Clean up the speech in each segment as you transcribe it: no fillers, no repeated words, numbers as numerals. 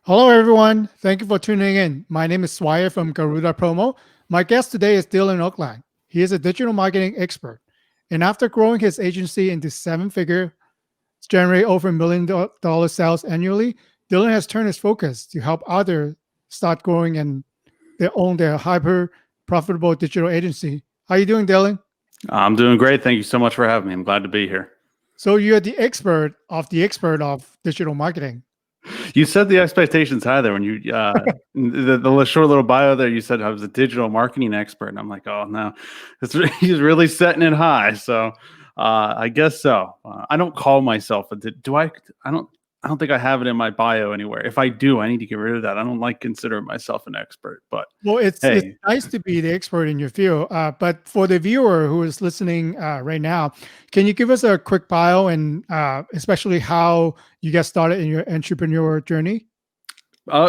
Hello, everyone. Thank you for tuning in. My name is Swire from Garuda Promo. My guest today is Dylan Ogline. He is a digital marketing expert. And after growing his agency into seven figure, generate over $1 million sales annually, Dylan has turned his focus to help others start growing and they own their hyper profitable digital agency. How you doing, Dylan? I'm doing great. Thank you so much for having me. I'm glad to be here. So you're the expert of digital marketing. You set the expectations high there when you the short little bio there. You said I was a digital marketing expert, and I'm like, oh no, he's really setting it high. So I guess so. I don't call myself do I? I don't think I have it in my bio anywhere. If I do, I need to get rid of that. I don't like considering myself an expert, but well, it's nice to be the expert in your field. But for the viewer who is listening right now, can you give us a quick bio and especially how you got started in your entrepreneur journey?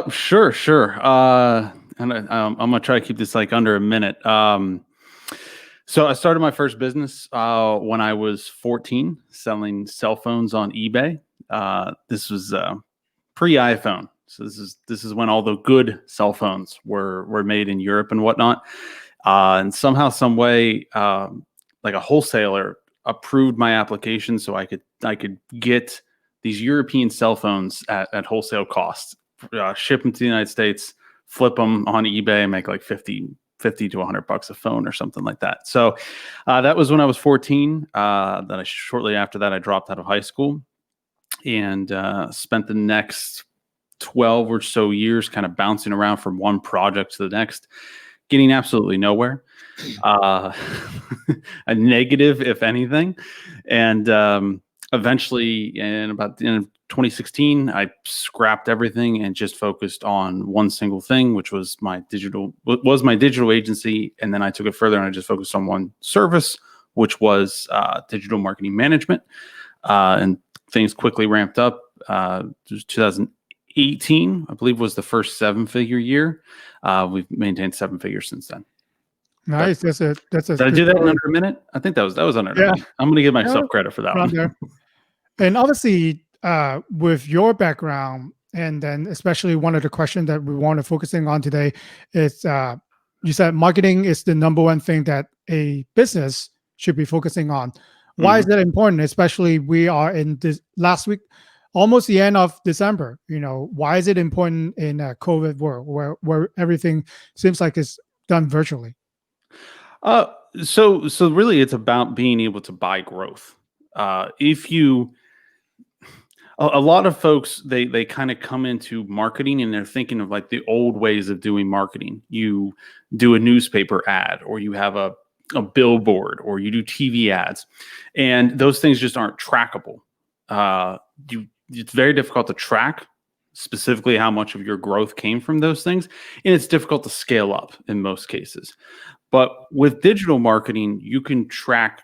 Sure. And I'm gonna try to keep this like under a minute. So I started my first business when I was 14, selling cell phones on eBay. This was pre-iPhone, so this is when all the good cell phones were made in Europe and whatnot. And somehow, some way, like a wholesaler approved my application, so I could get these European cell phones at wholesale cost, ship them to the United States, flip them on eBay, and make like 50 to $100 a phone or something like that. So that was when I was 14. Then shortly after that, I dropped out of high school and spent the next 12 or so years kind of bouncing around from one project to the next, getting absolutely nowhere, a negative, if anything. And eventually in 2016, I scrapped everything and just focused on one single thing, which was my digital agency. And then I took it further and I just focused on one service, which was digital marketing management. And things quickly ramped up. 2018, I believe, was the first 7-figure year. We've maintained 7 figures since then. Nice. That's a. Did I do that in under a minute? I think that was under a minute. I'm going to give myself credit for that one. There. And obviously, with your background, and then especially one of the questions that we want to focusing on today is you said marketing is the number one thing that a business should be focusing on. Why is that important? Especially we are in this last week, almost the end of December. Why is it important in a COVID world where everything seems like it's done virtually? So really, it's about being able to buy growth. A lot of folks, they kind of come into marketing and they're thinking of like the old ways of doing marketing. You do a newspaper ad, or you have a billboard, or you do TV ads, and those things just aren't trackable. It's very difficult to track specifically how much of your growth came from those things, and it's difficult to scale up in most cases. But with digital marketing, you can track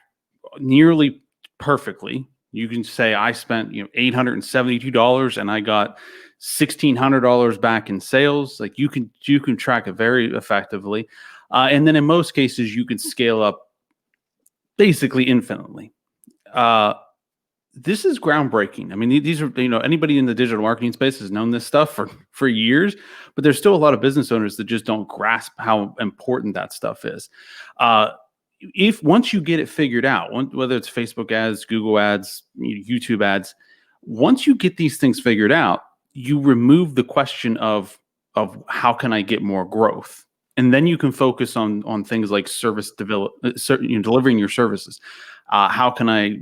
nearly perfectly. You can say I spent $872 and I got $1,600 back in sales. Like you can track it very effectively. And then in most cases, you can scale up basically infinitely. This is groundbreaking. I mean, these are, anybody in the digital marketing space has known this stuff for years, but there's still a lot of business owners that just don't grasp how important that stuff is. Once you get it figured out, whether it's Facebook ads, Google ads, YouTube ads, once you get these things figured out, you remove the question of how can I get more growth? And then you can focus on things like delivering your services. How can I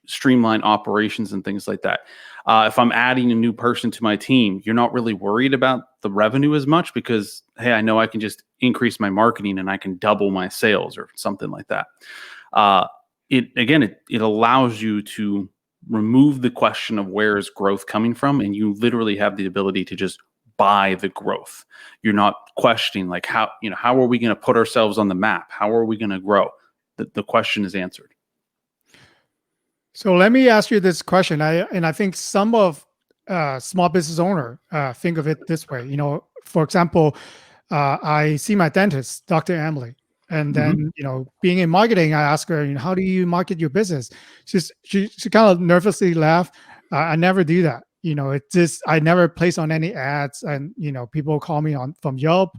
streamline operations and things like that? If I'm adding a new person to my team, you're not really worried about the revenue as much because, hey, I know I can just increase my marketing and I can double my sales or something like that. It allows you to remove the question of where is growth coming from, and you literally have the ability to just buy the growth. You're not questioning like how are we going to put ourselves on the map? How are we going to grow? The question is answered. So let me ask you this question. I think some of small business owner think of it this way. For example, I see my dentist, Dr. Emily, and then being in marketing, I ask her, how do you market your business? She kind of nervously laughed. I never do that. It just I never place on any ads, and people call me on from Yelp,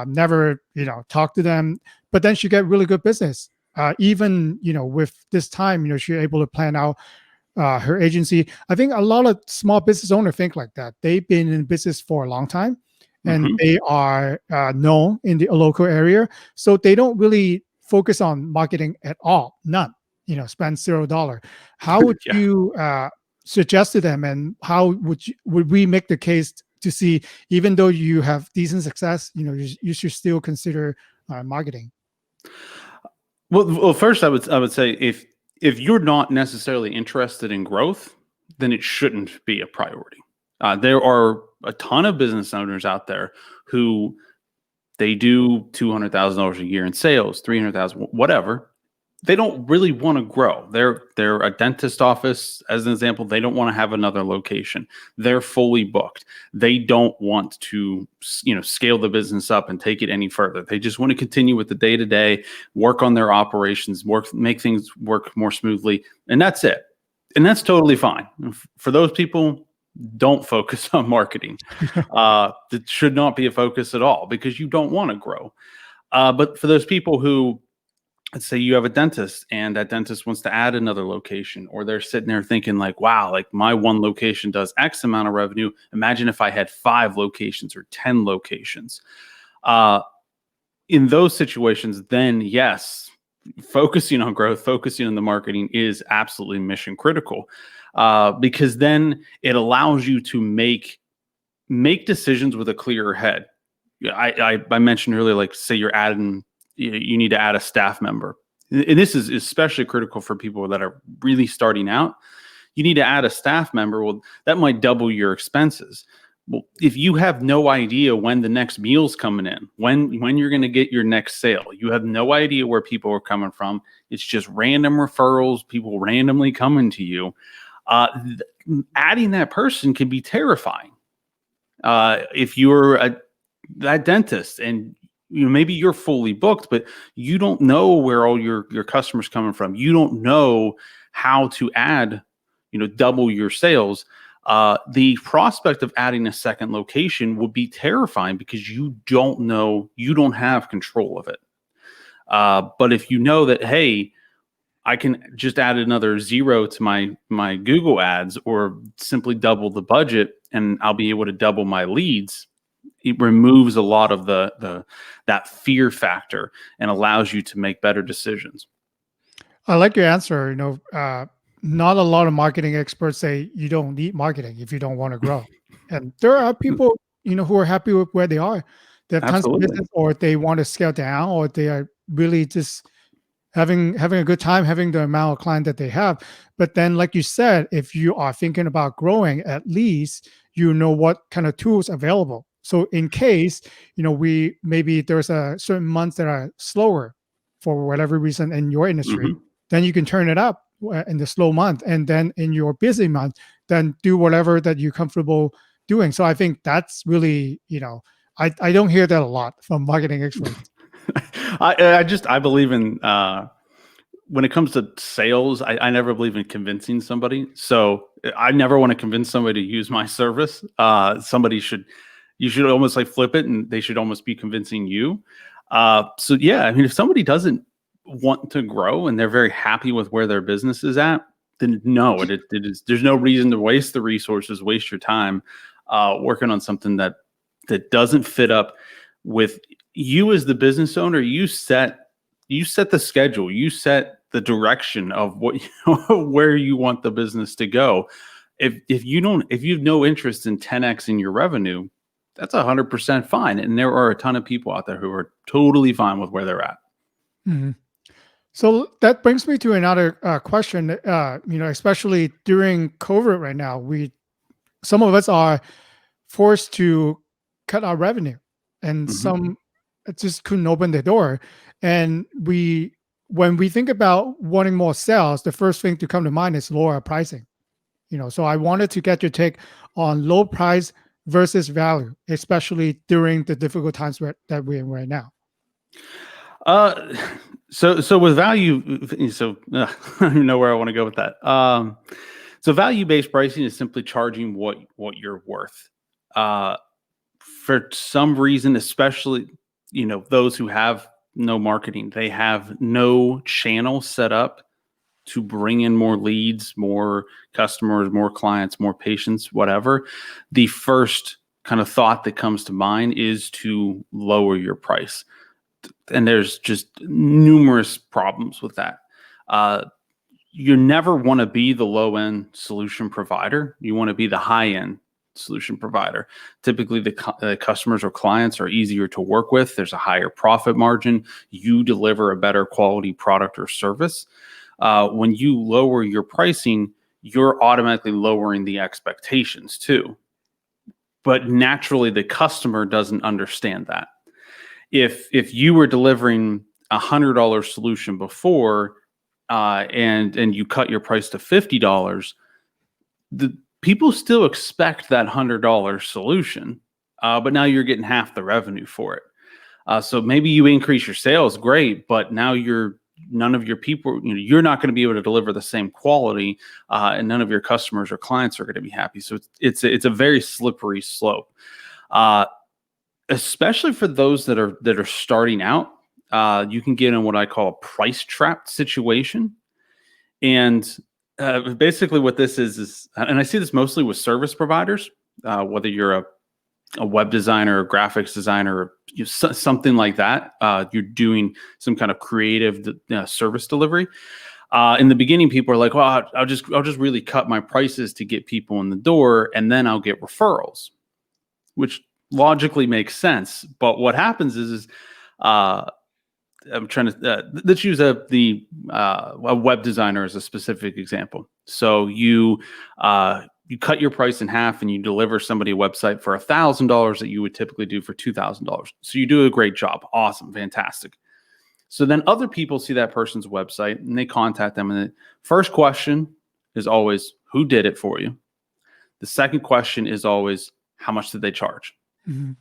never talk to them. But then she get really good business. Even with this time, she's able to plan out her agency. I think a lot of small business owners think like that. They've been in business for a long time, and Mhm. they are known in the local area, so they don't really focus on marketing at all. None. Spend $0. How would Yeah. you suggest to them, and how would we make the case to see, even though you have decent success, you should still consider marketing? Well, first I would say if you're not necessarily interested in growth, then it shouldn't be a priority. There are a ton of business owners out there who they do $200,000 a year in sales, 300,000, whatever. They don't really want to grow. They're a dentist office, as an example. They don't want to have another location. They're fully booked. They don't want to, scale the business up and take it any further. They just want to continue with the day to day, work on their operations, make things work more smoothly, and that's it. And that's totally fine. For those people, don't focus on marketing. That should not be a focus at all because you don't want to grow. But for those people who, let's say you have a dentist and that dentist wants to add another location, or they're sitting there thinking like, wow, like my one location does X amount of revenue. Imagine if I had 5 locations or 10 locations. Uh, in those situations, then yes, focusing on growth, focusing on the marketing is absolutely mission critical, because then it allows you to make decisions with a clearer head. Yeah, I mentioned earlier, like say you're adding, you need to add a staff member, and this is especially critical for people that are really starting out. You need to add a staff member. Well, that might double your expenses. Well, if you have no idea when the next meal's coming in, when you're going to get your next sale, you have no idea where people are coming from. It's just random referrals, people randomly coming to you. Adding that person can be terrifying. If you're that dentist and maybe you're fully booked, but you don't know where all your customers coming from. You don't know how to add, double your sales. The prospect of adding a second location would be terrifying because you don't know, you don't have control of it. But if you know that, hey, I can just add another zero to my Google ads or simply double the budget and I'll be able to double my leads. It removes a lot of that fear factor and allows you to make better decisions. I like your answer. Not a lot of marketing experts say you don't need marketing if you don't want to grow. And there are people, who are happy with where they are. They have tons of Absolutely. business, or they want to scale down, or they are really just having a good time, having the amount of client that they have. But then, like you said, if you are thinking about growing, at least you know what kind of tools available. So in case, we maybe there's a certain months that are slower for whatever reason in your industry, Hmm. then you can turn it up in the slow month, and then in your busy month, then do whatever that you're comfortable doing. So I think that's really, I don't hear that a lot from marketing experts. I believe in when it comes to sales, I never believe in convincing somebody. So I never want to convince somebody to use my service. You should almost like flip it and they should almost be convincing you. So yeah, I mean, if somebody doesn't want to grow and they're very happy with where their business is at, then no, it is, there's no reason to waste the resources, waste your time, working on something that doesn't fit up with you as the business owner. You set the schedule, you set the direction of what where you want the business to go. If you have no interest in 10x in your revenue, that's 100% fine. And there are a ton of people out there who are totally fine with where they're at. Mhm. So that brings me to another question. Especially during COVID right now, some of us are forced to cut our revenue, and Mhm. some just couldn't open the door. And when we think about wanting more sales, the first thing to come to mind is lower pricing. So I wanted to get your take on low price versus value, especially during the difficult times that we're in right now. Uh, so with value, so I don't even know where I want to go with that. So value-based pricing is simply charging what you're worth. Uh, for some reason, especially those who have no marketing, they have no channel set up to bring in more leads, more customers, more clients, more patients, whatever. The first kind of thought that comes to mind is to lower your price. And there's just numerous problems with that. You never want to be the low end solution provider. You want to be the high end solution provider. Typically, the customers or clients are easier to work with. There's a higher profit margin. You deliver a better quality product or service. When you lower your pricing, you're automatically lowering the expectations too. But naturally, the customer doesn't understand that. If you were delivering $100 solution before, and you cut your price to $50, the people still expect that $100 solution, but now you're getting half the revenue for it. So maybe you increase your sales, great, but now none of your people, you're not going to be able to deliver the same quality, and none of your customers or clients are going to be happy. So it's a very slippery slope, especially for those that are starting out. You can get in what I call a price trapped situation. And basically what this is, and I see this mostly with service providers, whether you're a web designer, a graphics designer, or something like that, you're doing some kind of creative service delivery. In the beginning, people are like, well, I'll just really cut my prices to get people in the door, and then I'll get referrals, which logically makes sense. But what happens is I'm trying to let's use a web designer as a specific example. So you cut your price in half and you deliver somebody a website for $1,000 that you would typically do for $2,000. So you do a great job. Awesome. Fantastic. So then other people see that person's website and they contact them. And the first question is always, who did it for you? The second question is always, how much did they charge? Mm-hmm.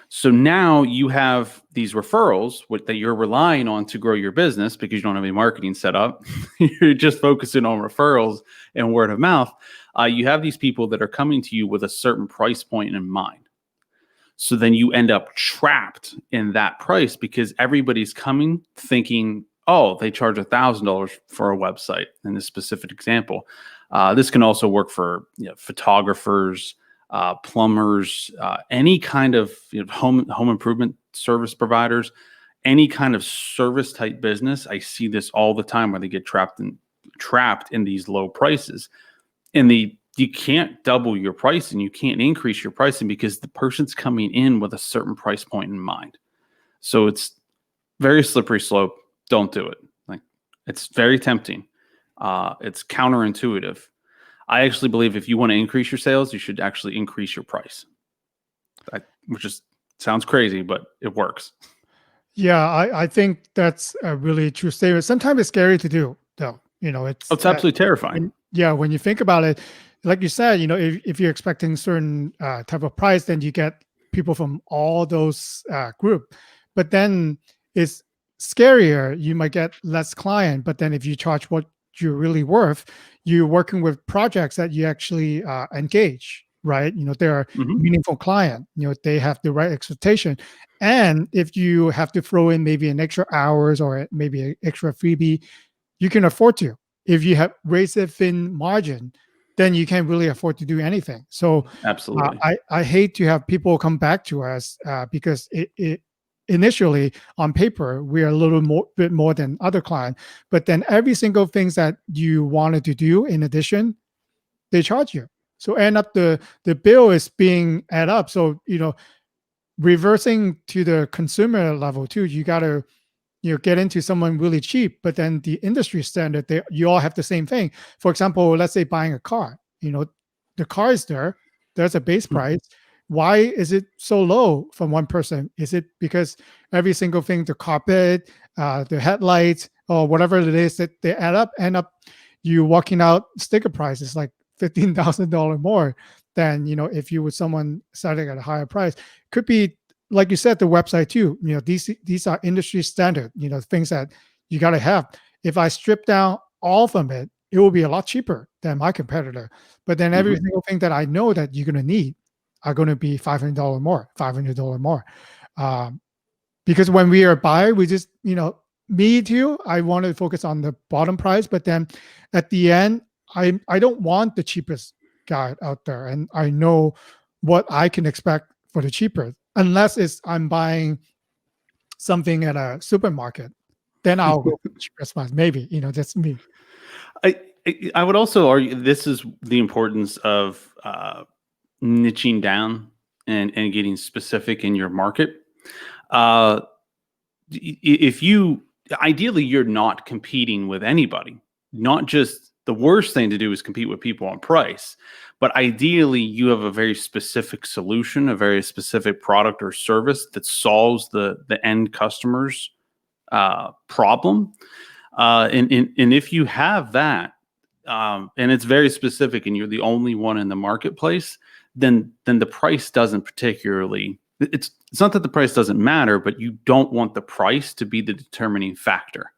So now you have these referrals that you're relying on to grow your business because you don't have any marketing set up. You're just focusing on referrals and word of mouth. You have these people that are coming to you with a certain price point in mind. So then you end up trapped in that price because everybody's coming thinking, oh, they charge $1,000 for a website in this specific example. This can also work for photographers, plumbers, any kind of home improvement service providers, any kind of service type business. I see this all the time where they get trapped in these low prices, and you can't double your pricing, you can't increase your pricing because the person's coming in with a certain price point in mind. So it's very slippery slope. Don't do it. Like, it's very tempting. It's counterintuitive. I actually believe if you want to increase your sales, you should actually increase your price. Which just sounds crazy, but it works. Yeah, I think that's a really true statement. Sometimes it's scary to do, though. It's absolutely terrifying. When you think about it, like you said, if you're expecting certain type of price, then you get people from all those group. But then it's scarier. You might get less client, but then if you charge what you're really worth, you're working with projects that you actually engage, right? They're meaningful client, they have the right expectation. And if you have to throw in maybe an extra hours or maybe an extra freebie, you can afford to. If you have raised a thin margin, then you can't really afford to do anything. So absolutely, I hate to have people come back to us because it initially on paper we're a little bit more than other clients, but then every single things that you wanted to do in addition, they charge you. So end up the bill is being add up. So reversing to the consumer level too, you got to get into someone really cheap, but then the industry standard, you all have the same thing. For example, let's say buying a car, the car is there's a base price. Why is it so low from one person? Is it because every single thing, the carpet, the headlights, or whatever it is that they end up you walking out sticker price is like $15,000 more than if you were someone selling at a higher price. Could be, like you said, the website too. These are industry standard, things that you got to have. If I strip down all from it, it will be a lot cheaper than my competitor. But then every Mhm. single thing that I know that you're going to need are going to be $500 more, $500 more. Um, because when we are buyer, we just, me too, I want to focus on the bottom price, but then at the end, I don't want the cheapest guy out there, and I know what I can expect for the cheapest, unless it's I'm buying something at a supermarket, then I'll go for the cheapest one. Maybe, that's me. I would also argue this is the importance of niching down and getting specific in your market. Uh, if you ideally you're not competing with anybody, not just the worst thing to do is compete with people on price, but ideally you have a very specific solution, a very specific product or service that solves the end customer's problem. And if you have that, and it's very specific, and you're the only one in the marketplace, then the price doesn't particularly. It's not that the price doesn't matter, but you don't want the price to be the determining factor.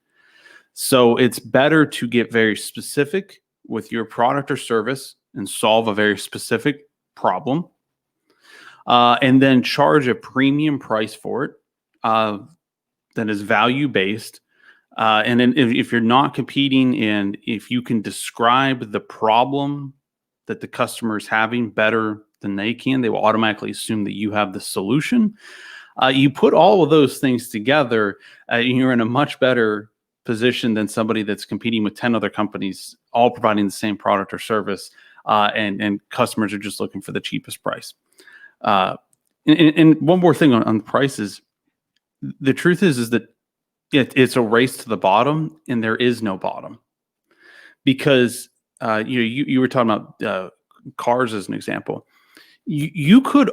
So it's better to get very specific with your product or service and solve a very specific problem, and then charge a premium price for it that is value based. And then if you're not competing and if you can describe the problem that the customer is having better than they can, they will automatically assume that you have the solution. You put all of those things together, you're in a much better position than somebody that's competing with 10 other companies, all providing the same product or service, and customers are just looking for the cheapest price. And one more thing on the prices, the truth is that it's a race to the bottom, and there is no bottom, because you were talking about cars as an example. You could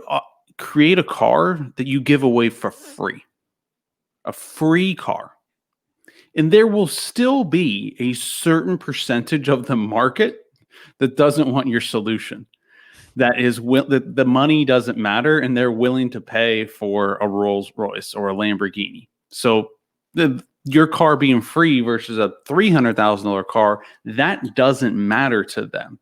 create a car that you give away for free, a free car, and there will still be a certain percentage of the market that doesn't want your solution. That is the money doesn't matter, and they're willing to pay for a Rolls Royce or a Lamborghini. So your car being free versus a $300,000 car, that doesn't matter to them.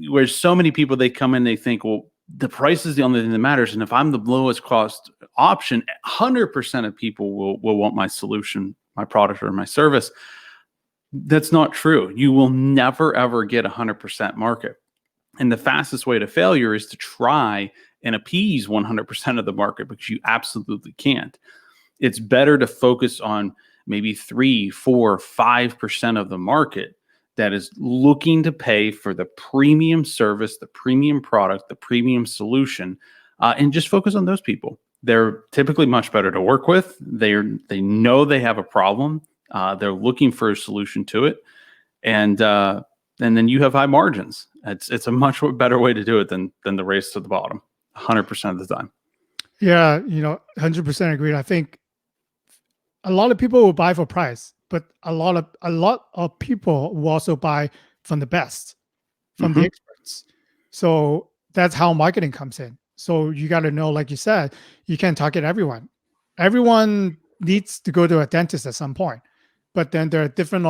Whereas so many people, they come in, they think, well, the price is the only thing that matters. And if I'm the lowest cost option, 100% of people will want my solution, my product, or my service. That's not true. You will never, ever get 100% market. And the fastest way to failure is to try and appease 100% of the market, because you absolutely can't. It's better to focus on maybe 3, 4, 5% of the market that is looking to pay for the premium service, the premium product, the premium solution, and just focus on those people. They're typically much better to work with. They know they have a problem. They're looking for a solution to it, and then you have high margins. It's a much better way to do it than the race to the bottom, 100% of the time. Yeah, 100% agreed. I think a lot of people will buy for price, but a lot of people will also buy from the best, from the experts. So that's how marketing comes in. So you got to know, like you said, you can't target everyone. Everyone needs to go to a dentist at some point, but then there are different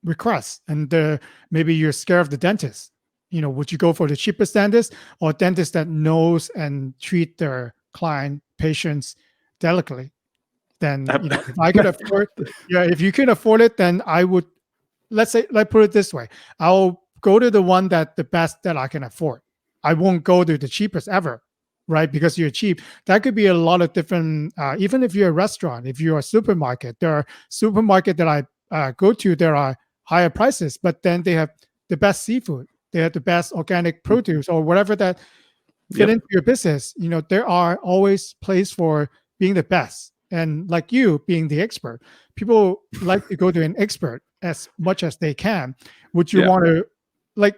requests, and maybe you're scared of the dentist. Would you go for the cheapest dentist or dentist that knows and treat their patients delicately? Then if I could afford, if you can afford it, then I would. Let's put it this way: I'll go to the one the best that I can afford. I won't go to the cheapest ever, right? Because you're cheap. That could be a lot of different. Even if you're a restaurant, if you're a supermarket, there are supermarket that I go to. There are higher prices, but then they have the best seafood. They have the best organic produce or whatever that fit into your business. There are always place for being the best. And like you being the expert, people like to go to an expert as much as they can. Would you want to, like,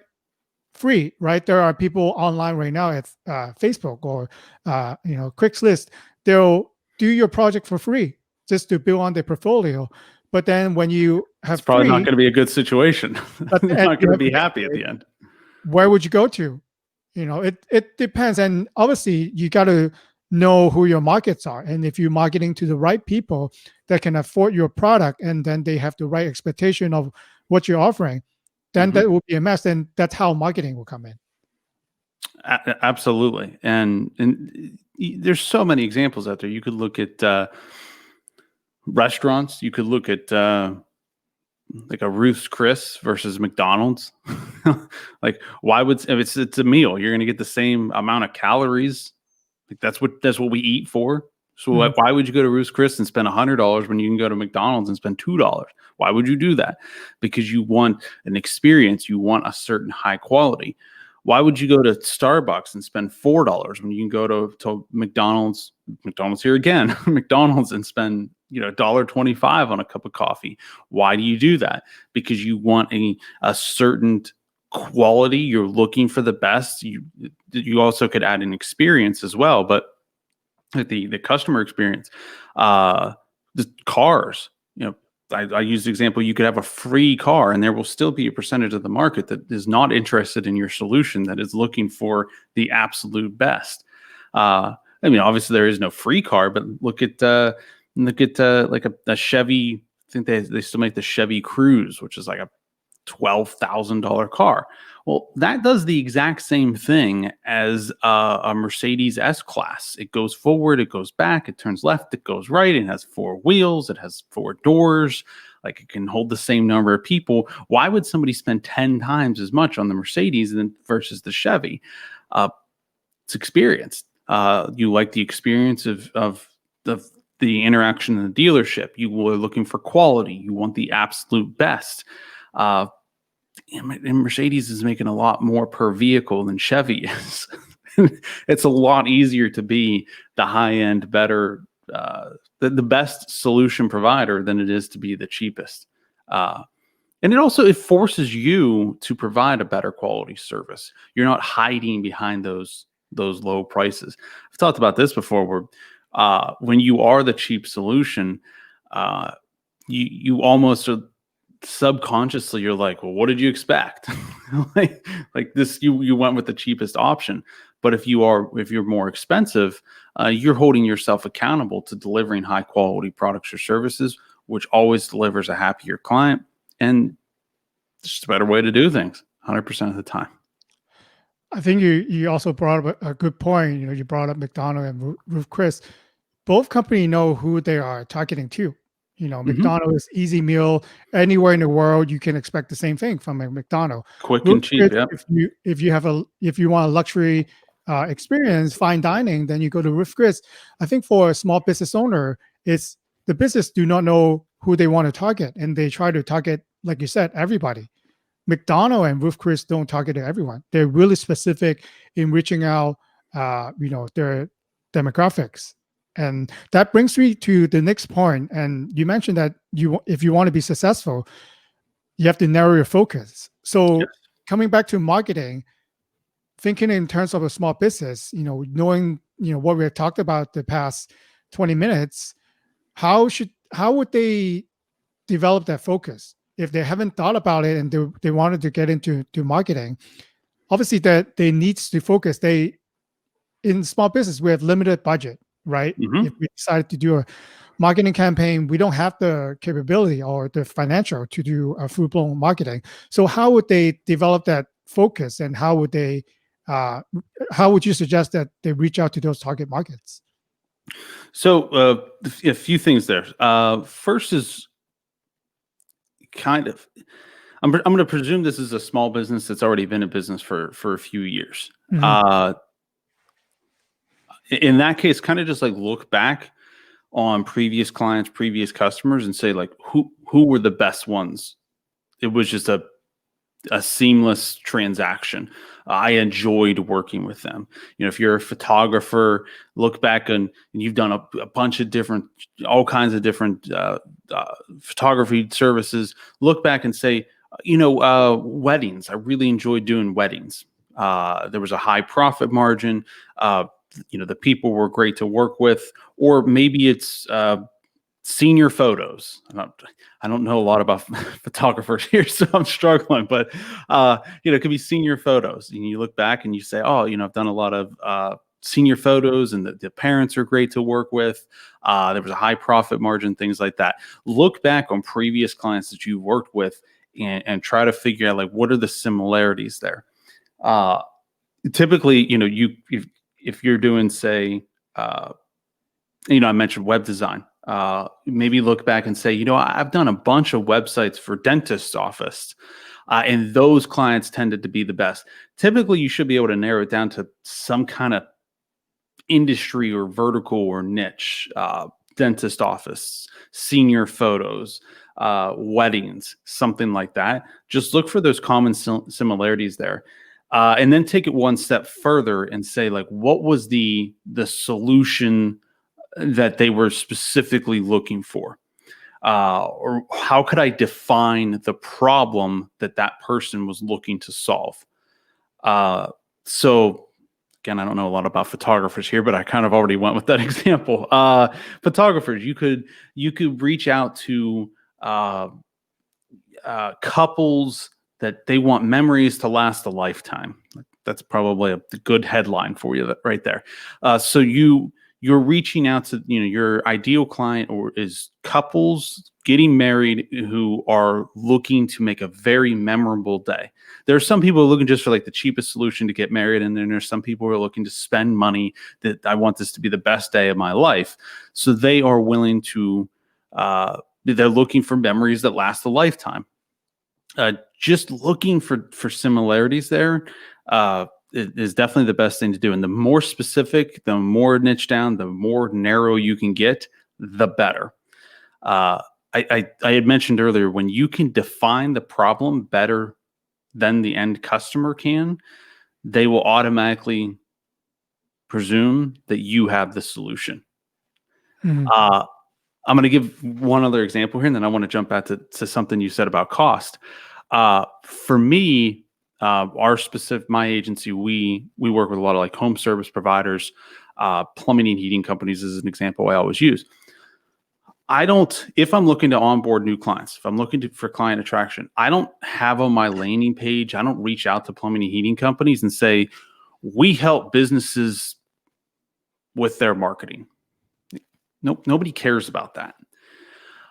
free, right? There are people online right now at Facebook or Craigslist. They'll do your project for free just to build on their portfolio. But then when you have it's probably not going to be a good situation. They're not going to be happy at the end. Where would you go to? It depends. And obviously you got to know who your markets are. And if you're marketing to the right people that can afford your product, and then they have the right expectation of what you're offering, then that will be a mess. And that's how marketing will come in. Absolutely. And there's so many examples out there. You could look at restaurants. You could look at like a Ruth's Chris versus McDonald's. Like, why would, if it's a meal, you're going to get the same amount of calories. Like that's what we eat for. So why would you go to Ruth's Chris and spend $100 when you can go to McDonald's and spend $2? Why would you do that? Because you want an experience. You want a certain high quality. Why would you go to Starbucks and spend $4 when you can go to McDonald's here again, McDonald's, and spend $1.25 on a cup of coffee? Why do you do that? Because you want a certain quality. You're looking for the best. You also could add an experience as well, but the customer experience, the cars. I use the example, you could have a free car and there will still be a percentage of the market that is not interested in your solution, that is looking for the absolute best. Obviously there is no free car, but look at like a Chevy. I think they still make the Chevy Cruze, which is like a $12,000 car. Well, that does the exact same thing as a Mercedes S-Class. It goes forward, it goes back, it turns left, it goes right. It has 4 wheels, it has 4 doors. Like, it can hold the same number of people. Why would somebody spend 10 times as much on the Mercedes versus the Chevy? It's experience. You like the experience of the interaction in the dealership. You are looking for quality. You want the absolute best. And Mercedes is making a lot more per vehicle than Chevy is. It's a lot easier to be the high-end, better, the best solution provider than it is to be the cheapest. And it forces you to provide a better quality service. You're not hiding behind those low prices. I've talked about this before, where when you are the cheap solution, you almost are subconsciously, you're like, well, what did you expect? like this, you went with the cheapest option. But if you're more expensive, you're holding yourself accountable to delivering high quality products or services, which always delivers a happier client. And it's just a better way to do things 100% of the time. I think you also brought up a good point. You brought up McDonald and Ruth Chris. Both companies know who they are targeting to. McDonald's is easy meal. Anywhere in the world, you can expect the same thing from a McDonald's. Quick and cheap. Yeah. If you want a luxury experience, fine dining, then you go to Ruth Chris. I think for a small business owner, it's the business do not know who they want to target, and they try to target, like you said, everybody. McDonald's and Ruth Chris don't target everyone. They're really specific in reaching out, their demographics. And that brings me to the next point. And you mentioned that if you want to be successful, you have to narrow your focus. So yes. Coming back to marketing, thinking in terms of a small business, knowing, what we have talked about the past 20 minutes, how would they develop that focus? If they haven't thought about it and they wanted to get into marketing, obviously that they need to focus. In small business, we have limited budget. Right? Mm-hmm. If we decide to do a marketing campaign, we don't have the capability or the financial to do a full-blown marketing. So how would they develop that focus, and how would you suggest that they reach out to those target markets? So a few things there. First is kind of, I'm going to presume this is a small business that's already been in business for a few years. Mm-hmm. In that case, kind of just like look back on previous clients, previous customers, and say, like, who were the best ones? It was just a seamless transaction. I enjoyed working with them. If you're a photographer, look back and you've done a bunch of all kinds of different photography services. Look back and say, weddings. I really enjoyed doing weddings. There was a high profit margin. The people were great to work with. Or maybe it's senior photos. I don't know a lot about photographers here, so I'm struggling. But it could be senior photos, and you look back and you say, "Oh, I've done a lot of senior photos, and the parents are great to work with. There was a high profit margin, things like that." Look back on previous clients that you worked with, and try to figure out like what are the similarities there. Typically, if you're doing, say, I mentioned web design. Maybe look back and say, I've done a bunch of websites for dentist's office, and those clients tended to be the best. Typically, you should be able to narrow it down to some kind of industry or vertical or niche. Dentist office, senior photos, weddings, something like that. Just look for those common similarities there. And then take it one step further and say, like, what was the solution that they were specifically looking for? Or how could I define the problem that person was looking to solve? So again, I don't know a lot about photographers here, but I kind of already went with that example. Photographers, you could reach out to couples that they want memories to last a lifetime. That's probably a good headline for you right there. So you're reaching out to your ideal client, or is couples getting married who are looking to make a very memorable day. There are some people looking just for like the cheapest solution to get married, and then there's some people who are looking to spend money, that I want this to be the best day of my life. So they are willing to they're looking for memories that last a lifetime. Just looking for similarities there is definitely the best thing to do. And the more specific, the more niche down, the more narrow you can get, the better. I had mentioned earlier, when you can define the problem better than the end customer can, they will automatically presume that you have the solution. Mhm. I'm going to give one other example here, and then I want to jump back to something you said about cost. For me, my agency, we work with a lot of like home service providers, plumbing and heating companies is an example I always use. If I'm looking to onboard new clients, if I'm looking for client attraction, I don't have on my landing page, I don't reach out to plumbing and heating companies and say, we help businesses with their marketing. Nope, nobody cares about that.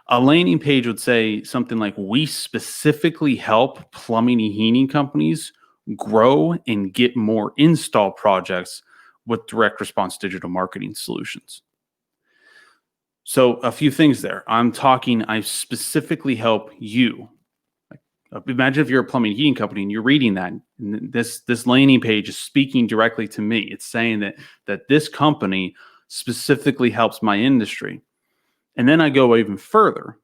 A landing page would say something like, we specifically help plumbing and heating companies grow and get more install projects with direct response digital marketing solutions. So a few things there. I specifically help you. Imagine if you're a plumbing and heating company and you're reading that, and this landing page is speaking directly to me. It's saying that this company specifically helps my industry. And then I go even further.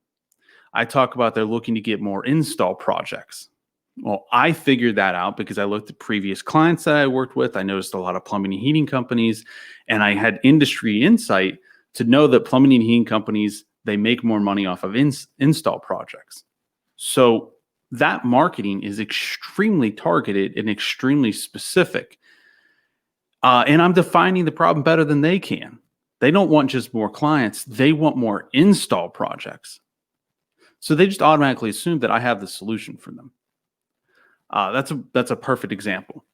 I talk about they're looking to get more install projects. Well, I figured that out because I looked at previous clients that I worked with. I noticed a lot of plumbing and heating companies, and I had industry insight to know that plumbing and heating companies, they make more money off of install projects. So that marketing is extremely targeted and extremely specific. And I'm defining the problem better than they can. They don't want just more clients. They want more install projects. So they just automatically assume that I have the solution for them. That's a perfect example.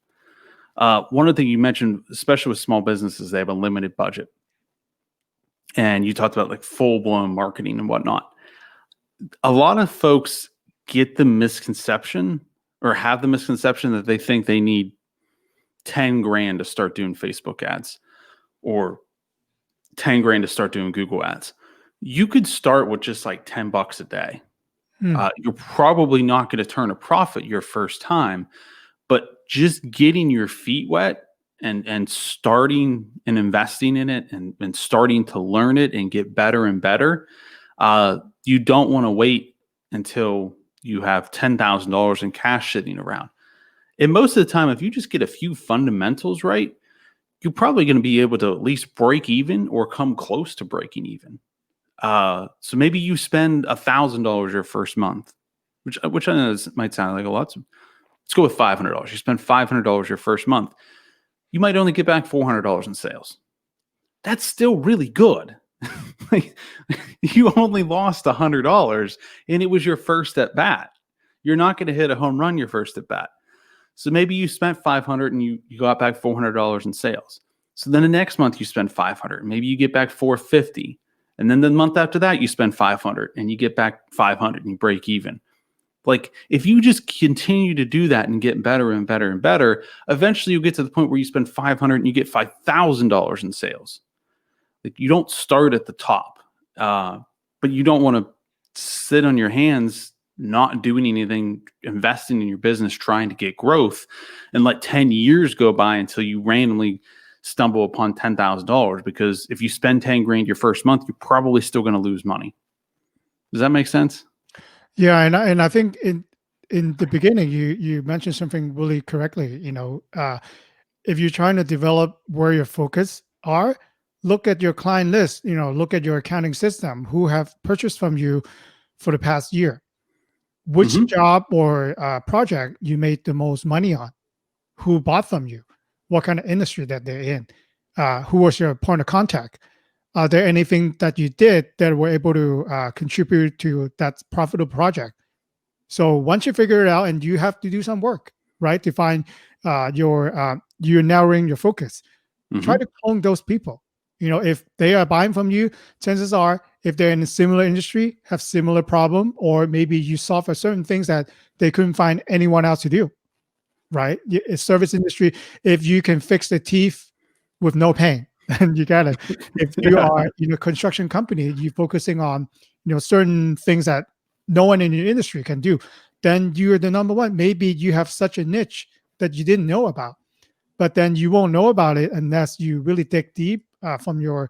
One of the things you mentioned, especially with small businesses, they have a limited budget. And you talked about like full-blown marketing and whatnot. A lot of folks get the misconception, or have the misconception, that they think they need 10 grand to start doing Facebook ads, or 10 grand to start doing Google ads. You could start with just like $10 a day. You're probably not going to turn a profit your first time, but just getting your feet wet and starting and investing in it and starting to learn it and get better and better. You don't want to wait until you have $10,000 in cash sitting around. And most of the time, if you just get a few fundamentals right, you're probably going to be able to at least break even or come close to breaking even. So maybe you spend $1,000 your first month, which I know might sound like a lot. So let's go with $500. You spend $500 your first month. You might only get back $400 in sales. That's still really good. Like, you only lost $100 and it was your first at bat. You're not going to hit a home run your first at bat. So maybe you spent $500 and you got back $400 in sales. So then the next month you spend $500. Maybe you get back $450. And then the month after that, you spend $500 and you get back $500 and you break even. Like if you just continue to do that and get better and better and better, eventually you get to the point where you spend 500 and you get $5,000 in sales. Like you don't start at the top, but you don't want to sit on your hands, not doing anything, investing in your business, trying to get growth, and let 10 years go by until you randomly stumble upon $10,000. Because if you spend 10 grand your first month, you're probably still going to lose money. Does that make sense? Yeah, and I think in the beginning you mentioned something really correctly. If you're trying to develop where your focus are, look at your client list. Look at your accounting system who have purchased from you for the past year. Which Mm-hmm. job or project you made the most money on? Who bought from you? What kind of industry that they're in? Who was your point of contact? Are there anything that you did that were able to contribute to that profitable project? So once you figure it out, and you have to do some work, right, to find you're narrowing your focus. Try Mm-hmm. to clone those people. If they are buying from you, chances are, if they're in a similar industry, have similar problem, or maybe you solve for certain things that they couldn't find anyone else to do, right? Service industry, if you can fix the teeth with no pain, then you got it. If you Yeah. are construction company, you focusing on certain things that no one in your industry can do, then you're the number one. Maybe you have such a niche that you didn't know about, but then you won't know about it unless you really dig deep from your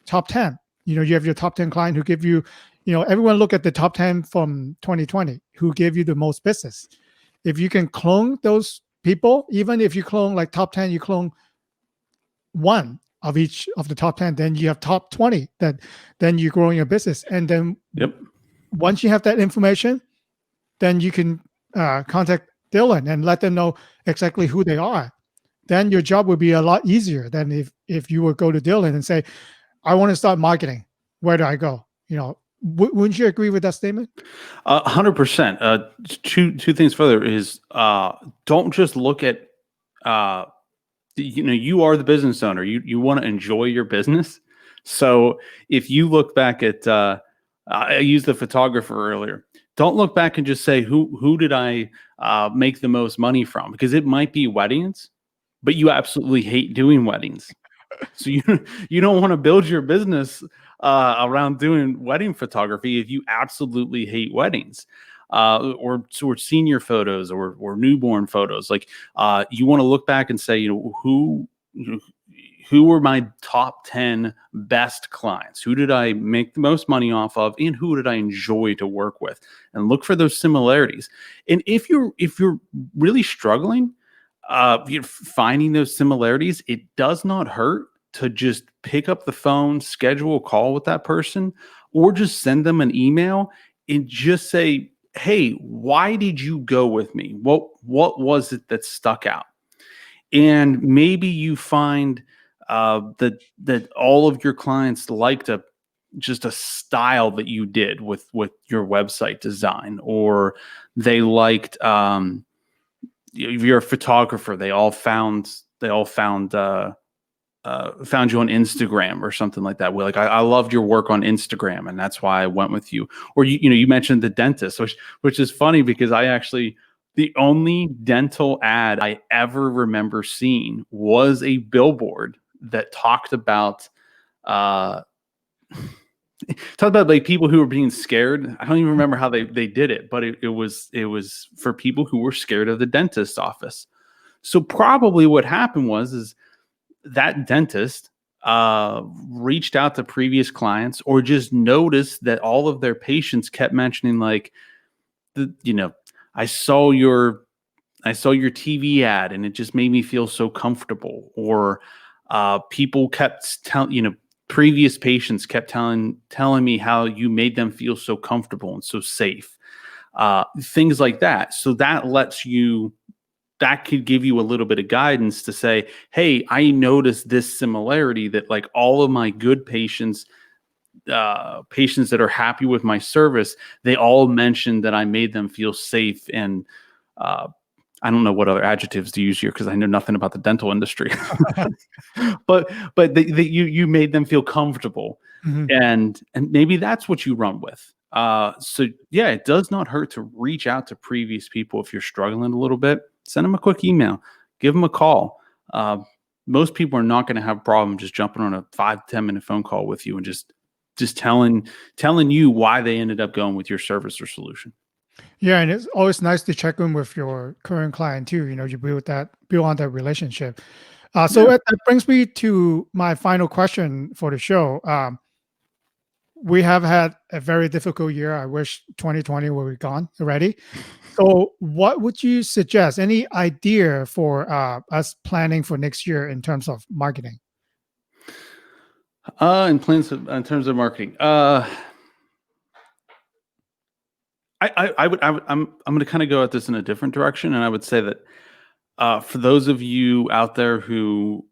top 10. You have your top 10 client who give you, everyone look at the top 10 from 2020 who gave you the most business. If you can clone those people, even if you clone like top 10, you clone one of each of the top 10, then you have top 20, that then you're growing your business. And then Yep. once you have that information, then you can contact Dylan and let them know exactly who they are. Then your job would be a lot easier than if you would go to Dylan and say, I want to start marketing. Where do I go? Wouldn't you agree with that statement? 100%. Two things further is don't just look at you are the business owner. You want to enjoy your business. So if you look back at I used the photographer earlier. Don't look back and just say who did I make the most money from, because it might be weddings, but you absolutely hate doing weddings. So you don't want to build your business around doing wedding photography if you absolutely hate weddings, or senior photos or newborn photos. Like you want to look back and say, who were my top 10 best clients? Who did I make the most money off of, and who did I enjoy to work with? And look for those similarities. And if you're really struggling, you're finding those similarities, it does not hurt to just pick up the phone, schedule a call with that person, or just send them an email and just say, hey, why did you go with me? What was it that stuck out? And maybe you find that all of your clients liked just a style that you did with your website design, or they liked if you're a photographer, they all found you on Instagram or something like that. We're like, I loved your work on Instagram, and that's why I went with you. Or you mentioned the dentist, which is funny because the only dental ad I ever remember seeing was a billboard that talked about like people who were being scared. I don't even remember how they did it, but it was for people who were scared of the dentist office. So probably what happened was that dentist reached out to previous clients, or just noticed that all of their patients kept mentioning, like, I saw your TV ad and it just made me feel so comfortable. Or people kept telling, previous patients kept telling me how you made them feel so comfortable and so safe. Things like that. So that could give you a little bit of guidance to say, hey, I noticed this similarity, that like all of my good patients that are happy with my service, they all mentioned that I made them feel safe. And I don't know what other adjectives to use here because I know nothing about the dental industry, but you made them feel comfortable. Mhm. And maybe that's what you run with. So yeah, it does not hurt to reach out to previous people if you're struggling a little bit. Send them a quick email, give them a call. Uh, Most people are not going to have a problem just jumping on a 5 to 10 minute phone call with you and just telling you why they ended up going with your service or solution. Yeah, and it's always nice to check in with your current client too. You build on that relationship. So Yeah. that brings me to my final question for the show. We have had a very difficult year. I wish 2020 were gone already. So, what would you suggest? Any idea for us planning for next year in terms of marketing? In terms of marketing, I'm going to kind of go at this in a different direction, and I would say that for those of you out there who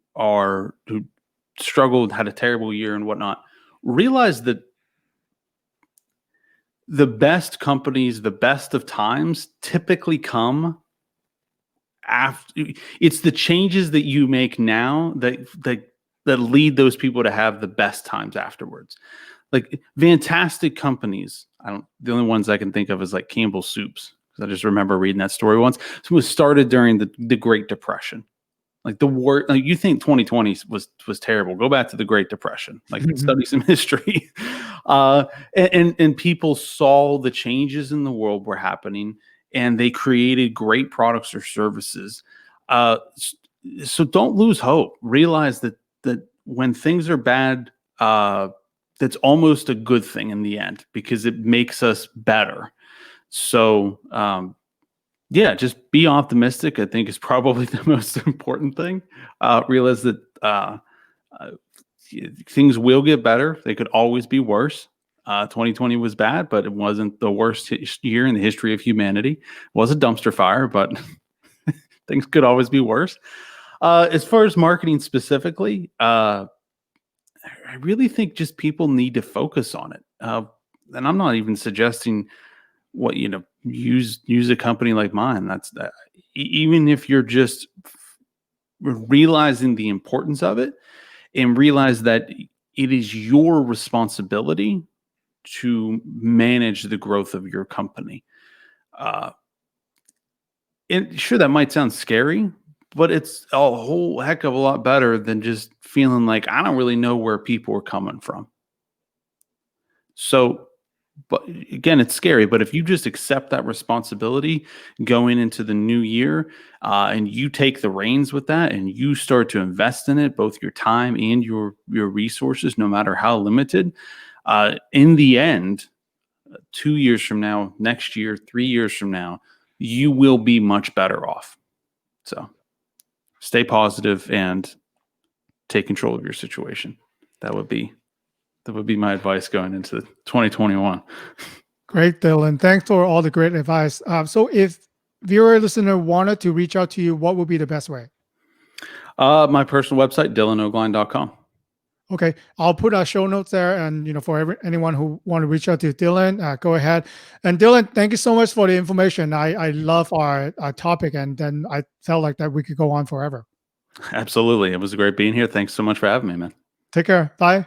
struggled, had a terrible year, and whatnot, realize that the best companies, the best of times, typically come after. It's the changes that you make now that lead those people to have the best times afterwards. Like fantastic companies. I don't. The only ones I can think of is like Campbell's Soups, because I just remember reading that story once. So it was started during the Great Depression. Like the war, like you think 2020 was terrible. Go back to the Great Depression. Like study some history. And people saw the changes in the world were happening, and they created great products or services. So don't lose hope. Realize that when things are bad, that's almost a good thing in the end because it makes us better. So yeah, just be optimistic. I think is probably the most important thing. Realize that uh, things will get better. They could always be worse. 2020 was bad, but it wasn't the worst year in the history of humanity. It was a dumpster fire, but things could always be worse. As far as marketing specifically, I really think just people need to focus on it. And I'm not even suggesting use a company like mine. That's that. Even if you're just realizing the importance of it and realize that it is your responsibility to manage the growth of your company. Uh, and sure, that might sound scary, but it's a whole heck of a lot better than just feeling like I don't really know where people are coming from. So, but again, it's scary. But if you just accept that responsibility going into the new year, and you take the reins with that, and you start to invest in it, both your time and your resources, no matter how limited, in the end, 2 years from now, next year, 3 years from now, you will be much better off. So, stay positive and take control of your situation. That would be my advice going into 2021. Great, Dylan. Thanks for all the great advice. So, if viewer listener wanted to reach out to you, what would be the best way? My personal website, dylanogline.com. Okay, I'll put our show notes there, and for anyone who want to reach out to Dylan, go ahead. And Dylan, thank you so much for the information. I love our topic, and then I felt like that we could go on forever. Absolutely. It was great being here. Thanks so much for having me, man. Take care. Bye.